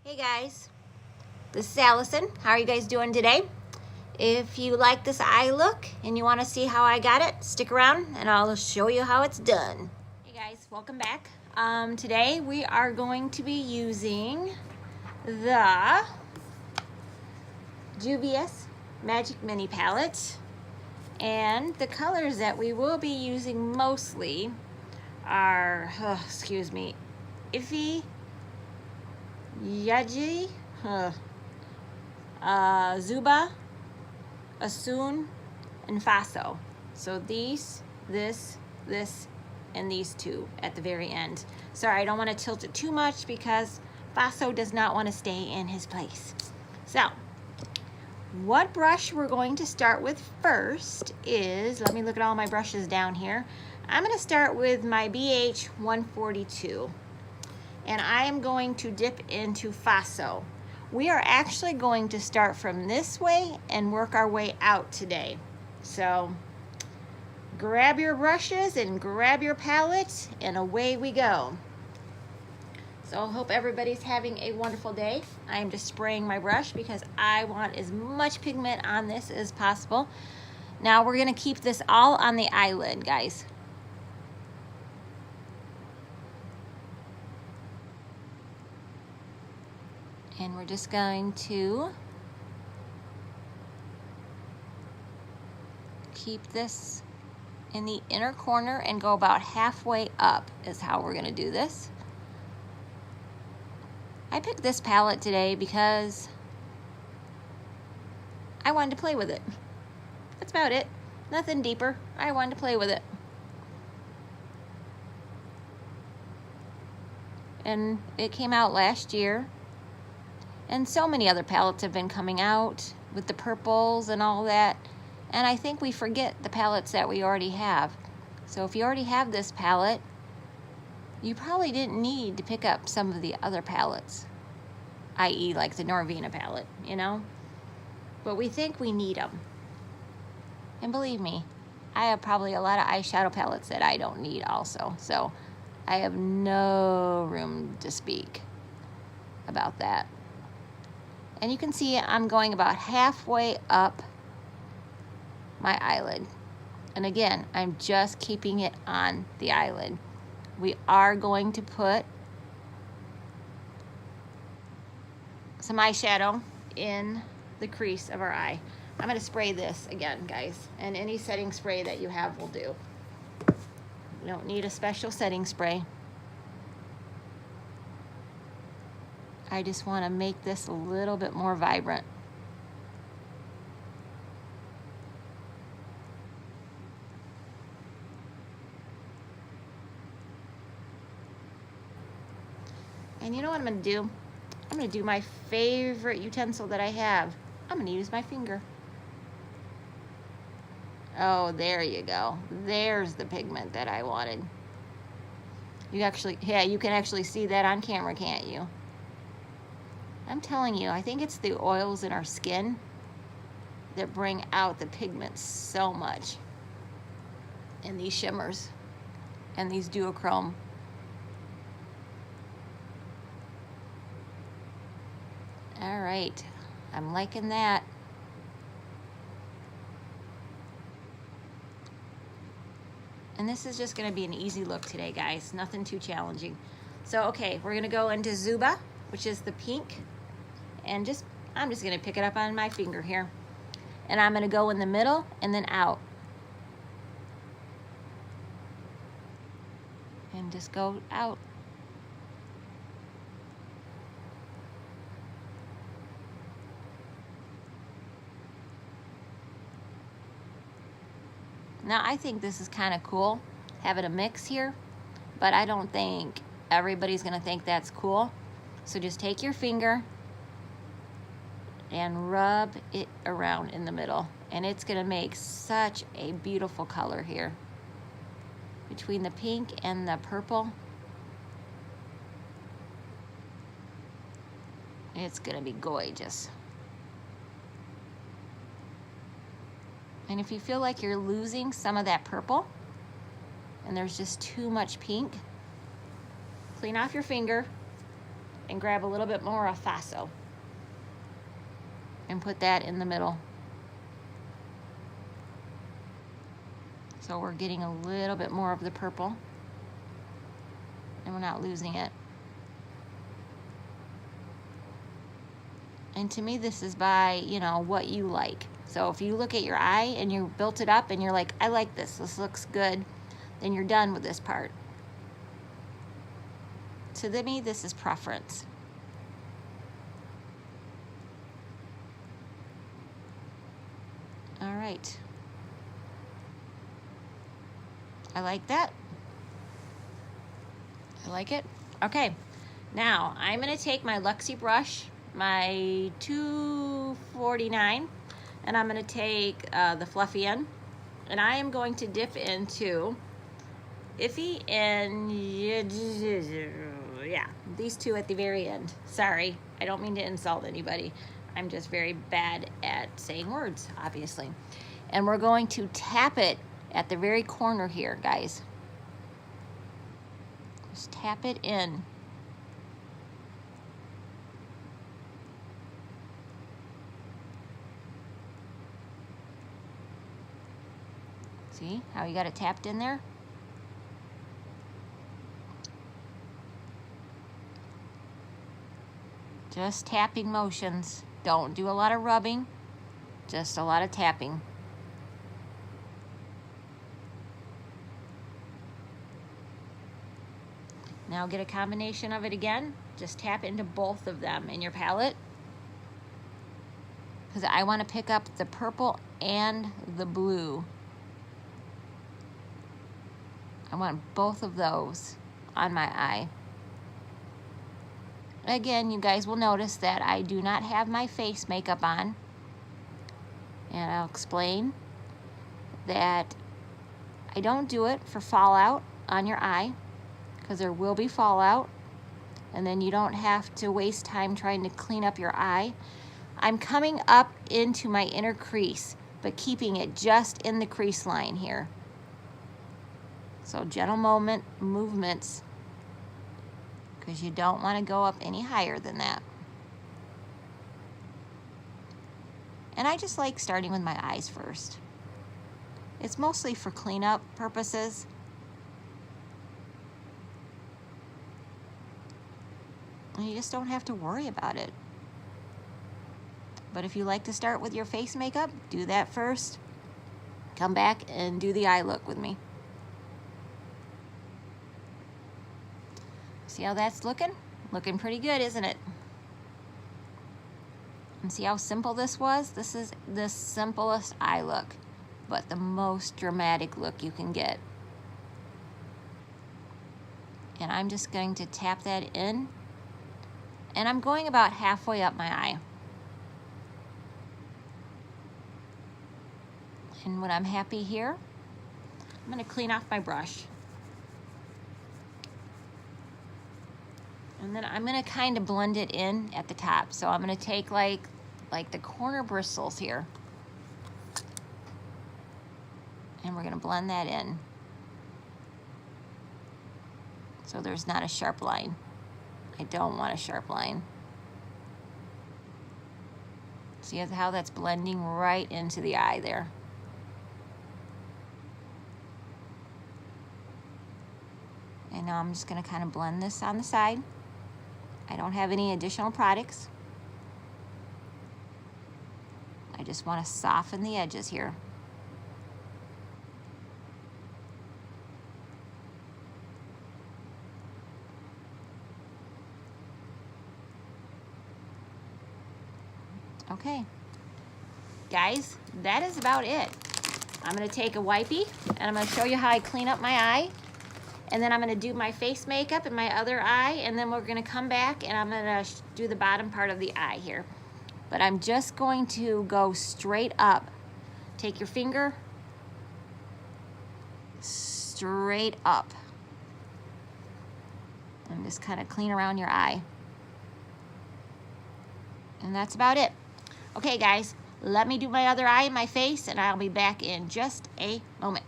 Hey guys, this is Allison. How are you guys doing today? If you like this eye look and you want to see how I got it, stick around and I'll show you how it's done. Hey guys, welcome back. Today we are going to be using the Juvia Magic Mini Palette, and the colors that we will be using mostly are, Iffy, Yaji, Zuba, Asun, and Faso. So these, this, and these two at the very end. Sorry, I don't want to tilt it too much because Faso does not want to stay in his place. So, what brush we're going to start with first is, let me look at all my brushes down here. I'm going to start with my BH 142. And I am going to dip into Faso. We are actually going to start from this way and work our way out today. So grab your brushes and grab your palette and away we go. So I hope everybody's having a wonderful day. I am just spraying my brush because I want as much pigment on this as possible. Now we're gonna keep this all on the eyelid, guys. And we're just going to keep this in the inner corner and go about halfway up is how we're gonna do this. I picked this palette today because I wanted to play with it. That's about it. Nothing deeper. I wanted to play with it. And it came out last year. And so many other palettes have been coming out with the purples and all that. And I think we forget the palettes that we already have. So if you already have this palette, you probably didn't need to pick up some of the other palettes, i.e. like the Norvina palette, you know? But we think we need them. And believe me, I have probably a lot of eyeshadow palettes that I don't need also. So I have no room to speak about that. And you can see I'm going about halfway up my eyelid. And again, I'm just keeping it on the eyelid. We are going to put some eyeshadow in the crease of our eye. I'm going to spray this again, guys. And any setting spray that you have will do. You don't need a special setting spray. I just want to make this a little bit more vibrant. And you know what I'm going to do? I'm going to do my favorite utensil that I have. I'm going to use my finger. Oh, there you go. There's the pigment that I wanted. You can actually see that on camera, can't you? I'm telling you, I think it's the oils in our skin that bring out the pigment so much. And these shimmers and these duochrome. All right, I'm liking that. And this is just gonna be an easy look today, guys. Nothing too challenging. So, okay, we're gonna go into Zuba, which is the pink. And I'm just gonna pick it up on my finger here. And I'm gonna go in the middle and then out. And just go out. Now I think this is kind of cool, having a mix here, but I don't think everybody's gonna think that's cool. So just take your finger and rub it around in the middle, and it's gonna make such a beautiful color here between the pink and the purple. It's gonna be gorgeous. And if you feel like you're losing some of that purple and there's just too much pink, clean off your finger and grab a little bit more of Faso and put that in the middle. So we're getting a little bit more of the purple and we're not losing it. And to me, this is by, you know, what you like. So if you look at your eye and you built it up and you're like, I like this, this looks good, then you're done with this part. To me, this is preference. All right. I like that. I like it. Okay, now I'm gonna take my Luxie brush, my 249, and I'm gonna take the fluffy end, and I am going to dip into Iffy and yeah, these two at the very end. Sorry, I don't mean to insult anybody. I'm just very bad at saying words, obviously. And we're going to tap it at the very corner here, guys. Just tap it in. See how you got it tapped in there? Just tapping motions. Don't do a lot of rubbing, just a lot of tapping. Now get a combination of it again. Just tap into both of them in your palette, because I want to pick up the purple and the blue. I want both of those on my eye. Again, you guys will notice that I do not have my face makeup on. And I'll explain that I don't do it for fallout on your eye, because there will be fallout, and then you don't have to waste time trying to clean up your eye. I'm coming up into my inner crease, but keeping it just in the crease line here. So gentle movements, because you don't want to go up any higher than that. And I just like starting with my eyes first. It's mostly for cleanup purposes. And you just don't have to worry about it. But if you like to start with your face makeup, do that first. Come back and do the eye look with me. See how that's looking? Looking pretty good, isn't it? And see how simple this was? This is the simplest eye look, but the most dramatic look you can get. And I'm just going to tap that in, and I'm going about halfway up my eye. And when I'm happy here, I'm going to clean off my brush. And then I'm going to kind of blend it in at the top. So I'm going to take like the corner bristles here, and we're going to blend that in so there's not a sharp line. I don't want a sharp line. See how that's blending right into the eye there. And now I'm just going to kind of blend this on the side. I don't have any additional products. I just want to soften the edges here. Okay, guys, that is about it. I'm going to take a wipey and I'm going to show you how I clean up my eye. And then I'm going to do my face makeup in my other eye, and then we're going to come back and I'm going to do the bottom part of the eye here. But I'm just going to go straight up. Take your finger, straight up. And just kind of clean around your eye. And that's about it. Okay, guys, let me do my other eye and my face, and I'll be back in just a moment.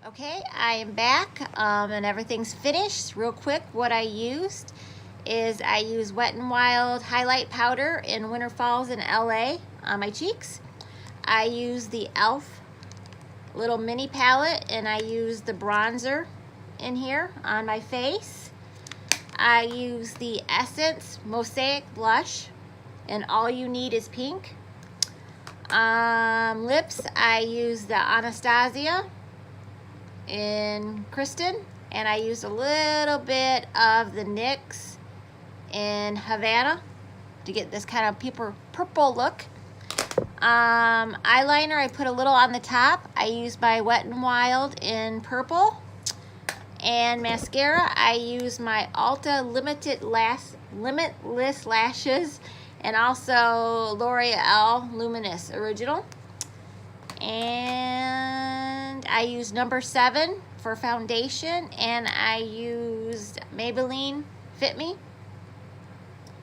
Okay, I am back, and everything's finished. Real quick, what I used is I use Wet n Wild highlight powder in Winter Falls in LA on my cheeks. I use the e.l.f. little mini palette, and I use the bronzer in here on my face. I use the Essence Mosaic Blush, and All You Need Is Pink. Lips, I use the Anastasia in Kristen, and I use a little bit of the NYX in Havana to get this kind of purple look. Eyeliner, I put a little on the top. I use my Wet n Wild in purple. And mascara, I use my Ulta Limitless Lashes, and also L'Oreal Luminous Original. And I use number 7 for foundation, and I used Maybelline Fit Me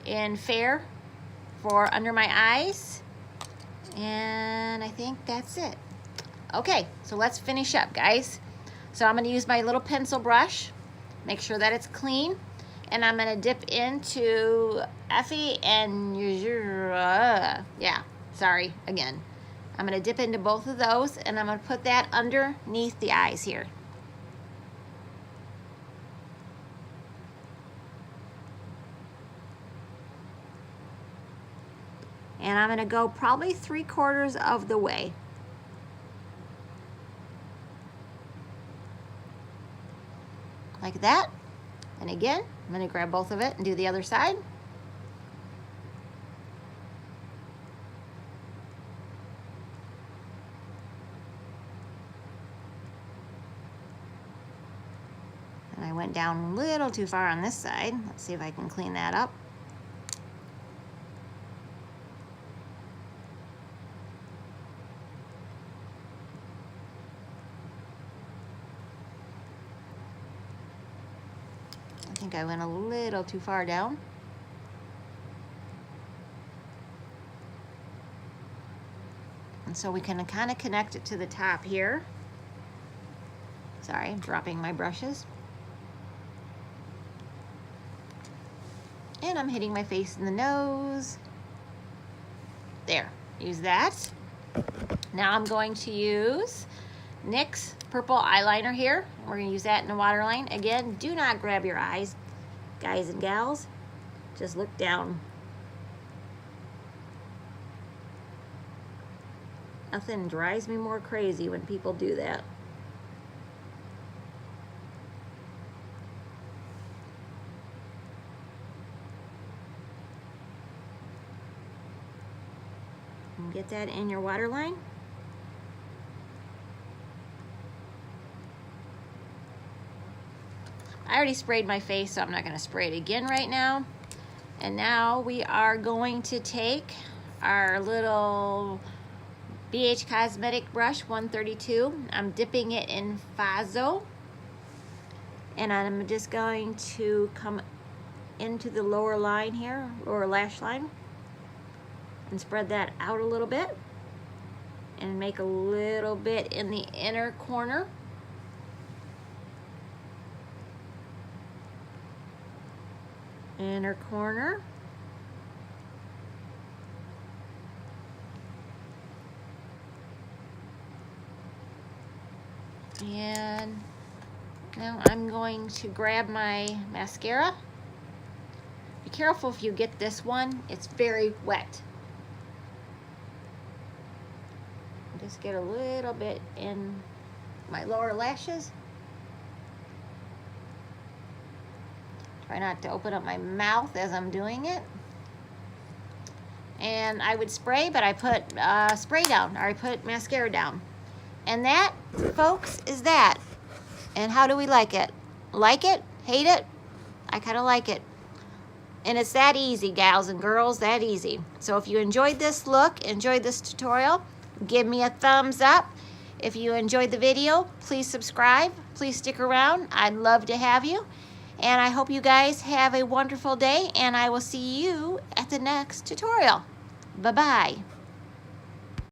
in Fair for under my eyes. And I think that's it. Okay, so let's finish up, guys. So I'm gonna use my little pencil brush, make sure that it's clean, and I'm gonna dip into Effie and I'm gonna dip into both of those, and I'm gonna put that underneath the eyes here. And I'm gonna go probably 3/4 of the way. Like that. And again, I'm gonna grab both of it and do the other side. And I went down a little too far on this side. Let's see if I can clean that up. I think I went a little too far down. And so we can kind of connect it to the top here. Sorry, I'm dropping my brushes. And I'm hitting my face in the nose. There, use that. Now I'm going to use NYX purple eyeliner here. We're going to use that in the waterline. Again, do not grab your eyes, guys and gals. Just look down. Nothing drives me more crazy when people do that. And get that in your waterline. I already sprayed my face, so I'm not going to spray it again right now. And now we are going to take our little BH Cosmetic brush 132. I'm dipping it in Fazo. And I'm just going to come into the lower line here, lower lash line, and spread that out a little bit. And make a little bit in the inner corner. Inner corner. And now I'm going to grab my mascara. Be careful if you get this one, it's very wet. Just get a little bit in my lower lashes. Try not to open up my mouth as I'm doing it. And I would spray, but I put spray down, or I put mascara down. And that, folks, is that. And how do we like it? Like it? Hate it? I kind of like it. And it's that easy, gals and girls, that easy. So if you enjoyed this look, enjoyed this tutorial, give me a thumbs up. If you enjoyed the video, please subscribe. Please stick around. I'd love to have you. And I hope you guys have a wonderful day, and I will see you at the next tutorial. Bye-bye.